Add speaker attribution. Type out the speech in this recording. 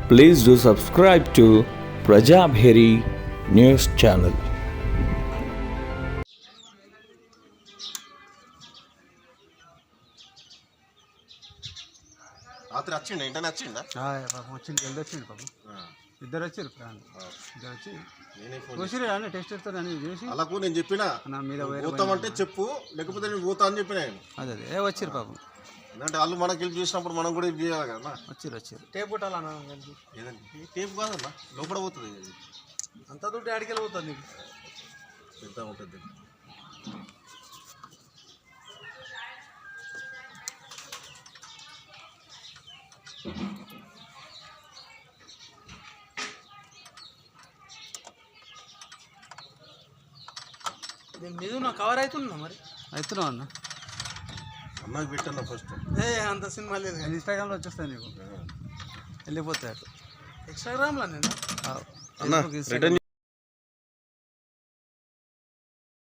Speaker 1: Please do subscribe to Prajabheri News Channel.
Speaker 2: రాత్రి వచ్చిండ ఇంటనే వచ్చిండా
Speaker 3: పాపం వచ్చింది వెళ్ళొచ్చిండు పాపం ఇద్దరు వచ్చారు ప్రాణం ఇద్దరు వచ్చి చూసిరు కానీ టెస్ట్ ఇస్తారని చూసి
Speaker 2: అలాకు నేను చెప్పిన
Speaker 3: నా మీద
Speaker 2: పోతామంటే చెప్పు లేకపోతే నేను పోతా అని చెప్పిన ఆయన
Speaker 3: అదే వచ్చిరు పాపం
Speaker 2: అంటే వాళ్ళు మనకి హెల్ప్ చేసినప్పుడు మనం కూడా హెల్ప్ చేయాలి కదా
Speaker 3: వచ్చిరు టేప్ కొట్టాలన్నా
Speaker 2: ఏదండి టేప్ కాదన్నా లోపల పోతుంది
Speaker 3: అంత దుడ్డు ఆడికెళ్ళి పోతుంది నీకు
Speaker 2: ఎంత ఉంటుంది
Speaker 3: దీని మీద నా కవర్ అవుతున్నా మరి అవుతున్నావు అన్న
Speaker 2: అన్నకి పెట్టన్నా ఫస్ట్
Speaker 3: అంత సినిమా లేదు ఇన్స్టాగ్రామ్లో వచ్చేస్తాయి నీకు వెళ్ళిపోతాయి ఇన్స్టాగ్రామ్లో నేను